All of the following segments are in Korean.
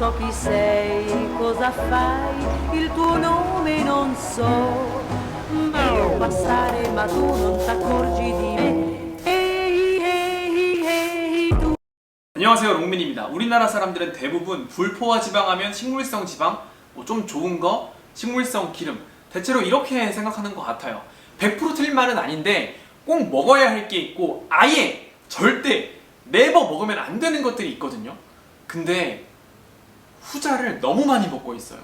so chi sei, cosa fai, il tuo nome non so. Vedo passare ma tu non t'accorgi di me. Ehi, ehi, ehi, tu. 안녕하세요, 롱민입니다. 우리나라 사람들은 대부분 불포화 지방하면 식물성 지방, 좀 좋은 거, 식물성 기름, 대체로 이렇게 생각하는 것 같아요. 100% 틀린 말은 아닌데 꼭 먹어야 할 게 있고 아예 절대 네버 먹으면 안 되는 것들이 있거든요. 근데 후자를 너무 많이 먹고 있어요.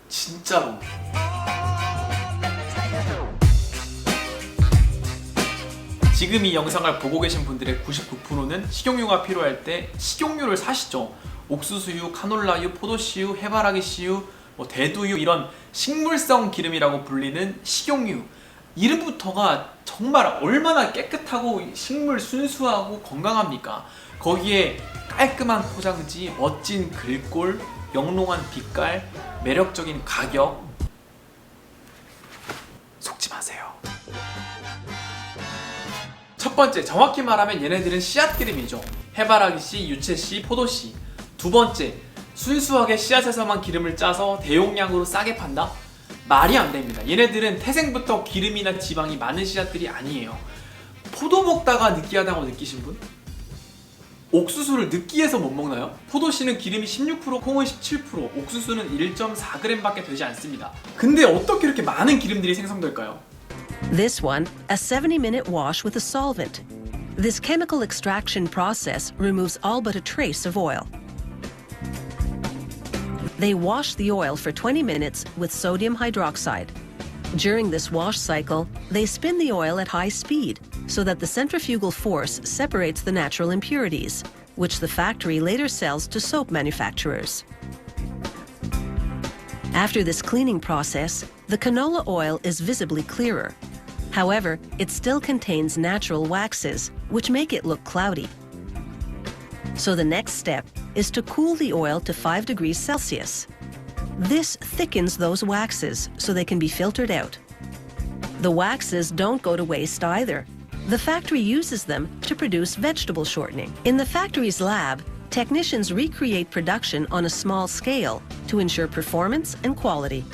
진짜로. 지금 이 영상을 보고 계신 분들의 99%는 식용유가 필요할 때 식용유를 사시죠. 옥수수유, 카놀라유, 포도씨유, 해바라기씨유, 대두유 이런 식물성 기름이라고 불리는 식용유. 이름부터가 정말 얼마나 깨끗하고 식물 순수하고 건강합니까? 거기에 깔끔한 포장지, 멋진 글꼴, 영롱한 빛깔, 매력적인 가격. 속지 마세요. 첫 번째, 정확히 말하면 얘네들은 씨앗 기름이죠. 해바라기씨, 유채씨, 포도씨. 두 번째, 순수하게 씨앗에서만 기름을 짜서 대용량으로 싸게 판다? 말이 안 됩니다. 얘네들은 태생부터 기름이나 지방이 많은 씨앗들이 아니에요. 포도 먹다가 느끼하다고 느끼신 분? 옥수수를 느끼해서 못 먹나요? 포도씨는 기름이 16%, 콩은 17%, 옥수수는 1.4g 밖에 되지 않습니다. 근데 어떻게 이렇게 많은 기름들이 생성될까요? This one, a 70-minute wash with a solvent. This chemical extraction process removes all but a trace of oil. They wash the oil for 20 minutes with sodium hydroxide. During this wash cycle, they spin the oil at high speed so that the centrifugal force separates the natural impurities, which the factory later sells to soap manufacturers. After this cleaning process, the canola oil is visibly clearer. However, it still contains natural waxes, which make it look cloudy. So the next step is to cool the oil to 5 degrees Celsius. This thickens those waxes so they can be filtered out. The waxes don't go to waste either. The factory uses them to produce vegetable shortening. In the factory's lab, technicians recreate production on a small scale to ensure performance and quality.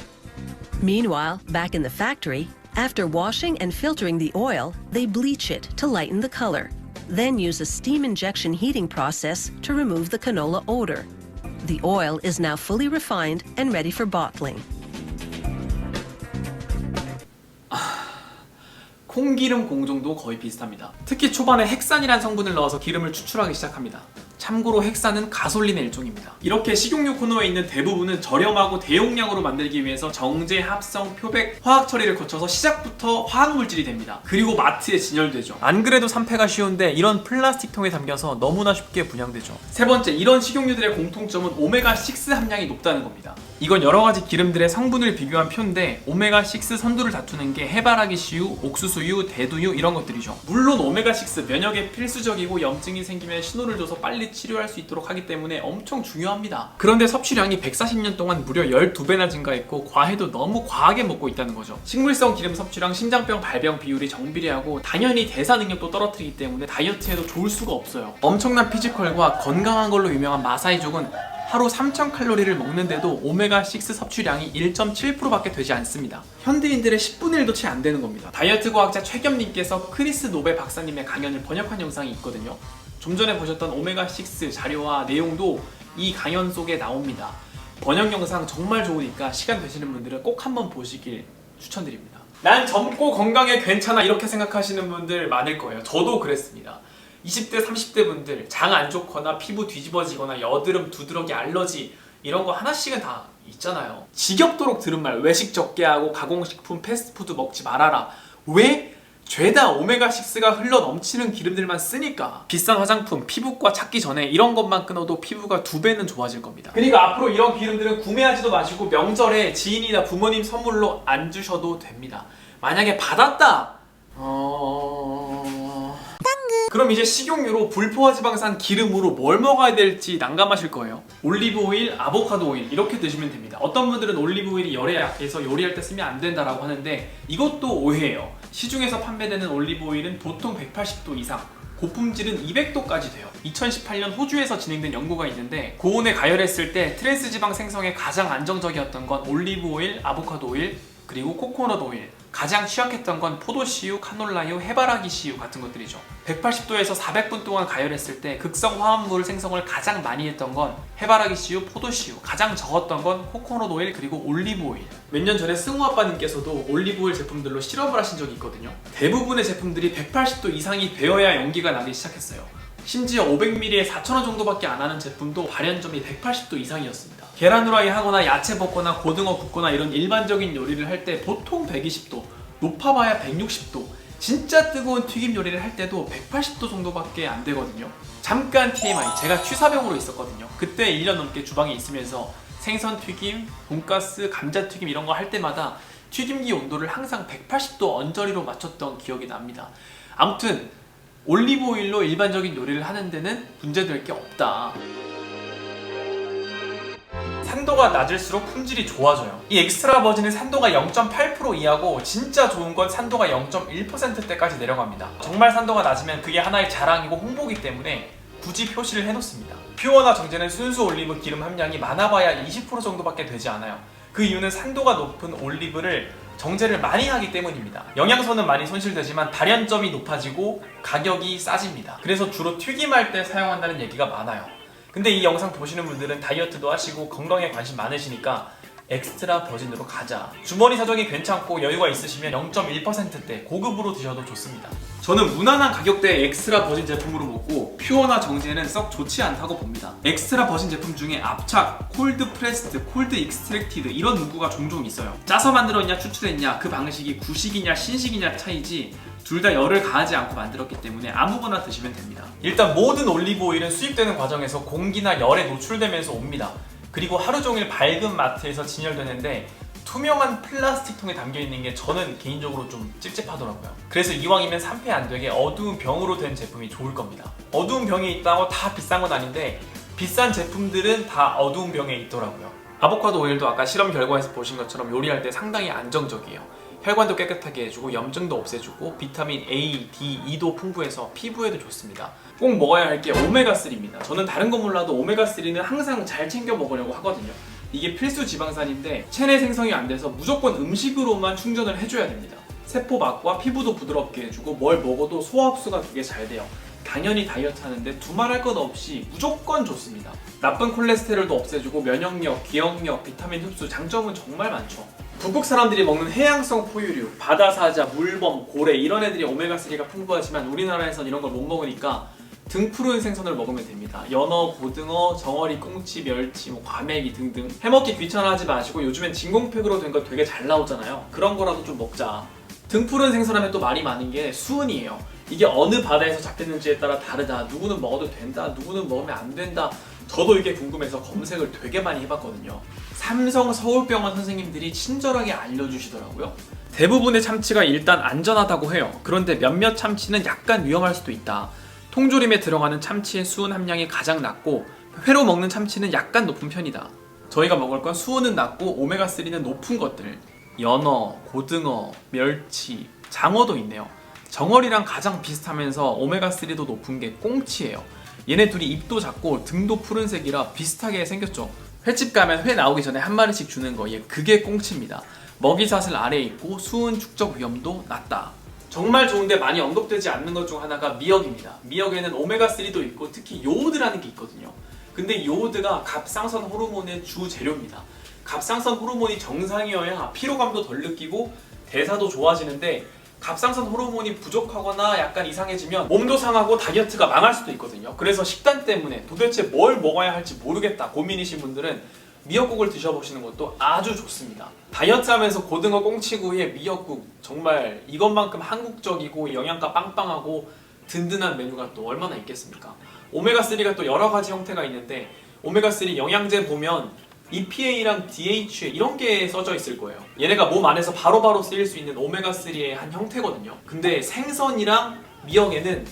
Meanwhile, back in the factory, after washing and filtering the oil, they bleach it to lighten the color, then use a steam injection heating process to remove the canola odor. The oil is now fully refined and ready for bottling. 콩기름 공정도 거의 비슷합니다. 특히 초반에 헥산이라는 성분을 넣어서 기름을 추출하기 시작합니다. 참고로 헥산은 가솔린의 일종입니다. 이렇게 식용유 코너에 있는 대부분은 저렴하고 대용량으로 만들기 위해서 정제, 합성, 표백, 화학 처리를 거쳐서 시작부터 화학물질이 됩니다. 그리고 마트에 진열되죠. 안 그래도 산패가 쉬운데 이런 플라스틱 통에 담겨서 너무나 쉽게 분양되죠. 세 번째, 이런 식용유들의 공통점은 오메가6 함량이 높다는 겁니다. 이건 여러 가지 기름들의 성분을 비교한 표인데 오메가6 선두를 다투는 게 해바라기씨유, 옥수수유, 대두유 이런 것들이죠. 물론 오메가6 면역에 필수적이고 염증이 생기면 신호를 줘서 빨리 치료할 수 있도록 하기 때문에 엄청 중요합니다. 그런데 섭취량이 140년 동안 무려 12배나 증가했고 과해도 너무 과하게 먹고 있다는 거죠. 식물성 기름 섭취량, 심장병 발병 비율이 정비례하고 당연히 대사 능력도 떨어뜨리기 때문에 다이어트에도 좋을 수가 없어요. 엄청난 피지컬과 건강한 걸로 유명한 마사이족은 하루 3000칼로리를 먹는데도 오메가6 섭취량이 1.7%밖에 되지 않습니다. 현대인들의 10분의 1도 채 안 되는 겁니다. 다이어트 과학자 최겸님께서 크리스 노베 박사님의 강연을 번역한 영상이 있거든요. 좀 전에 보셨던 오메가6 자료와 내용도 이 강연 속에 나옵니다. 번역 영상 정말 좋으니까 시간 되시는 분들은 꼭 한번 보시길 추천드립니다. 난 젊고 건강해 괜찮아 이렇게 생각하시는 분들 많을 거예요. 저도 그랬습니다. 20대, 30대 분들 장 안 좋거나 피부 뒤집어지거나 여드름, 두드러기, 알러지 이런 거 하나씩은 다 있잖아요. 지겹도록 들은 말, 외식 적게 하고 가공식품, 패스트푸드 먹지 말아라. 왜? 죄다 오메가6가 흘러 넘치는 기름들만 쓰니까. 비싼 화장품, 피부과 찾기 전에 이런 것만 끊어도 피부가 2배는 좋아질 겁니다. 그러니까 앞으로 이런 기름들은 구매하지도 마시고 명절에 지인이나 부모님 선물로 안 주셔도 됩니다. 만약에 받았다! 그럼 이제 식용유로 불포화 지방산 기름으로 뭘 먹어야 될지 난감하실 거예요. 올리브 오일, 아보카도 오일 이렇게 드시면 됩니다. 어떤 분들은 올리브 오일이 열에 약해서 요리할 때 쓰면 안 된다라고 하는데 이것도 오해예요. 시중에서 판매되는 올리브 오일은 보통 180도 이상 고품질은 200도까지 돼요. 2018년 호주에서 진행된 연구가 있는데 고온에 가열했을 때 트랜스 지방 생성에 가장 안정적이었던 건 올리브 오일, 아보카도 오일, 그리고 코코넛 오일, 가장 취약했던 건 포도씨유, 카놀라유, 해바라기 씨유 같은 것들이죠. 180도에서 400분 동안 가열했을 때 극성 화합물 생성을 가장 많이 했던 건 해바라기 씨유, 포도씨유, 가장 적었던 건 코코넛 오일, 그리고 올리브 오일. 몇 년 전에 승우 아빠님께서도 올리브 오일 제품들로 실험을 하신 적이 있거든요. 대부분의 제품들이 180도 이상이 되어야 연기가 나기 시작했어요. 심지어 500ml에 4,000원 정도밖에 안 하는 제품도 발연점이 180도 이상이었습니다. 계란 후라이 하거나 야채 볶거나 고등어 굽거나 이런 일반적인 요리를 할 때 보통 120도, 높아봐야 160도, 진짜 뜨거운 튀김 요리를 할 때도 180도 정도밖에 안 되거든요. 잠깐 TMI, 제가 취사병으로 있었거든요. 그때 1년 넘게 주방에 있으면서 생선 튀김, 돈가스, 감자 튀김 이런 거 할 때마다 튀김기 온도를 항상 180도 언저리로 맞췄던 기억이 납니다. 아무튼 올리브 오일로 일반적인 요리를 하는 데는 문제될 게 없다. 산도가 낮을수록 품질이 좋아져요. 이 엑스트라 버진은 산도가 0.8% 이하고 진짜 좋은 건 산도가 0.1%대까지 내려갑니다. 정말 산도가 낮으면 그게 하나의 자랑이고 홍보기 때문에 굳이 표시를 해놓습니다. 퓨어나 정제는 순수 올리브 기름 함량이 많아봐야 20% 정도밖에 되지 않아요. 그 이유는 산도가 높은 올리브를 정제를 많이 하기 때문입니다. 영양소는 많이 손실되지만 발연점이 높아지고 가격이 싸집니다. 그래서 주로 튀김할 때 사용한다는 얘기가 많아요. 근데 이 영상 보시는 분들은 다이어트도 하시고 건강에 관심 많으시니까 엑스트라 버진으로 가자. 주머니 사정이 괜찮고 여유가 있으시면 0.1%대 고급으로 드셔도 좋습니다. 저는 무난한 가격대의 엑스트라 버진 제품으로 먹고 퓨어나 정제는 썩 좋지 않다고 봅니다. 엑스트라 버진 제품 중에 압착, 콜드 프레스드, 콜드 익스트랙티드 이런 문구가 종종 있어요. 짜서 만들었냐 추출했냐 그 방식이 구식이냐 신식이냐 차이지 둘 다 열을 가하지 않고 만들었기 때문에 아무거나 드시면 됩니다. 일단 모든 올리브 오일은 수입되는 과정에서 공기나 열에 노출되면서 옵니다. 그리고 하루 종일 밝은 마트에서 진열되는데 투명한 플라스틱 통에 담겨있는 게 저는 개인적으로 좀 찝찝하더라고요. 그래서 이왕이면 산패 안 되게 어두운 병으로 된 제품이 좋을 겁니다. 어두운 병에 있다고 다 비싼 건 아닌데 비싼 제품들은 다 어두운 병에 있더라고요. 아보카도 오일도 아까 실험 결과에서 보신 것처럼 요리할 때 상당히 안정적이에요. 혈관도 깨끗하게 해주고 염증도 없애주고 비타민 A, D, E도 풍부해서 피부에도 좋습니다. 꼭 먹어야 할 게 오메가3입니다. 저는 다른 거 몰라도 오메가3는 항상 잘 챙겨 먹으려고 하거든요. 이게 필수 지방산인데 체내 생성이 안 돼서 무조건 음식으로만 충전을 해줘야 됩니다. 세포막과 피부도 부드럽게 해주고 뭘 먹어도 소화 흡수가 되게 잘 돼요. 당연히 다이어트 하는데 두말할 것 없이 무조건 좋습니다. 나쁜 콜레스테롤도 없애주고 면역력, 기억력, 비타민 흡수 장점은 정말 많죠. 북극 사람들이 먹는 해양성 포유류, 바다사자, 물범, 고래 이런 애들이 오메가3가 풍부하지만 우리나라에선 이런 걸 못 먹으니까 등푸른 생선을 먹으면 됩니다. 연어, 고등어, 정어리, 꽁치, 멸치, 과메기 등등 해먹기 귀찮아하지 마시고 요즘엔 진공팩으로 된 거 되게 잘 나오잖아요. 그런 거라도 좀 먹자. 등푸른 생선하면 또 말이 많은 게 수은이에요. 이게 어느 바다에서 잡혔는지에 따라 다르다. 누구는 먹어도 된다. 누구는 먹으면 안 된다. 저도 이게 궁금해서 검색을 되게 많이 해봤거든요. 삼성 서울병원 선생님들이 친절하게 알려주시더라고요. 대부분의 참치가 일단 안전하다고 해요. 그런데 몇몇 참치는 약간 위험할 수도 있다. 통조림에 들어가는 참치의 수은 함량이 가장 낮고 회로 먹는 참치는 약간 높은 편이다. 저희가 먹을 건 수은은 낮고 오메가3는 높은 것들 연어, 고등어, 멸치, 장어도 있네요. 정어리랑 가장 비슷하면서 오메가3도 높은 게 꽁치예요. 얘네 둘이 입도 작고 등도 푸른색이라 비슷하게 생겼죠. 횟집 가면 회 나오기 전에 한 마리씩 주는 거, 그게 꽁치입니다. 먹이사슬 아래에 있고 수은 축적 위험도 낮다. 정말 좋은데 많이 언급되지 않는 것 중 하나가 미역입니다. 미역에는 오메가3도 있고 특히 요오드라는 게 있거든요. 근데 요오드가 갑상선 호르몬의 주 재료입니다. 갑상선 호르몬이 정상이어야 피로감도 덜 느끼고 대사도 좋아지는데 갑상선 호르몬이 부족하거나 약간 이상해지면 몸도 상하고 다이어트가 망할 수도 있거든요. 그래서 식단 때문에 도대체 뭘 먹어야 할지 모르겠다 고민이신 분들은 미역국을 드셔보시는 것도 아주 좋습니다. 다이어트 하면서 고등어 꽁치구이에 미역국, 정말 이것만큼 한국적이고 영양가 빵빵하고 든든한 메뉴가 또 얼마나 있겠습니까? 오메가3가 또 여러 가지 형태가 있는데 오메가3 영양제 보면 EPA랑 DHA 이런 게 써져 있을 거예요. 얘네가 몸 안에서 바로바로 쓰일 수 있는 오메가3의 한 형태거든요. 근데 생선이랑 미역에는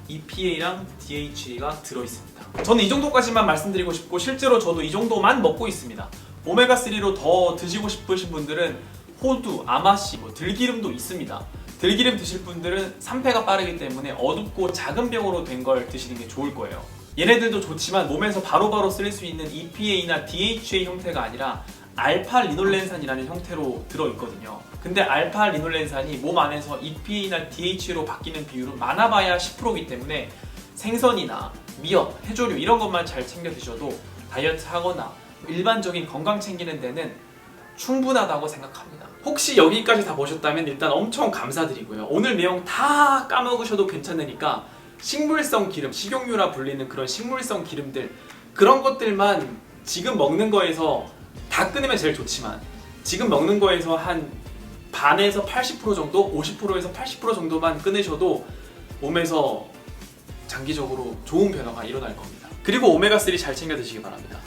EPA랑 DHA가 들어있습니다. 저는 이 정도까지만 말씀드리고 싶고 실제로 저도 이 정도만 먹고 있습니다. 오메가3로 더 드시고 싶으신 분들은 호두, 아마씨, 들기름도 있습니다. 들기름 드실 분들은 산패가 빠르기 때문에 어둡고 작은 병으로 된 걸 드시는 게 좋을 거예요. 얘네들도 좋지만 몸에서 바로바로 쓸 수 있는 EPA나 DHA 형태가 아니라 알파리놀렌산이라는 형태로 들어있거든요. 근데 알파리놀렌산이 몸 안에서 EPA나 DHA로 바뀌는 비율은 많아봐야 10%이기 때문에 생선이나 미역, 해조류 이런 것만 잘 챙겨 드셔도 다이어트 하거나 일반적인 건강 챙기는 데는 충분하다고 생각합니다. 혹시 여기까지 다 보셨다면 일단 엄청 감사드리고요. 오늘 내용 다 까먹으셔도 괜찮으니까 식물성 기름, 식용유라 불리는 그런 식물성 기름들, 그런 것들만 지금 먹는 거에서 다 끊으면 제일 좋지만 지금 먹는 거에서 한 반에서 80% 정도, 50%에서 80% 정도만 끊으셔도 몸에서 장기적으로 좋은 변화가 일어날 겁니다. 그리고 오메가3 잘 챙겨 드시기 바랍니다.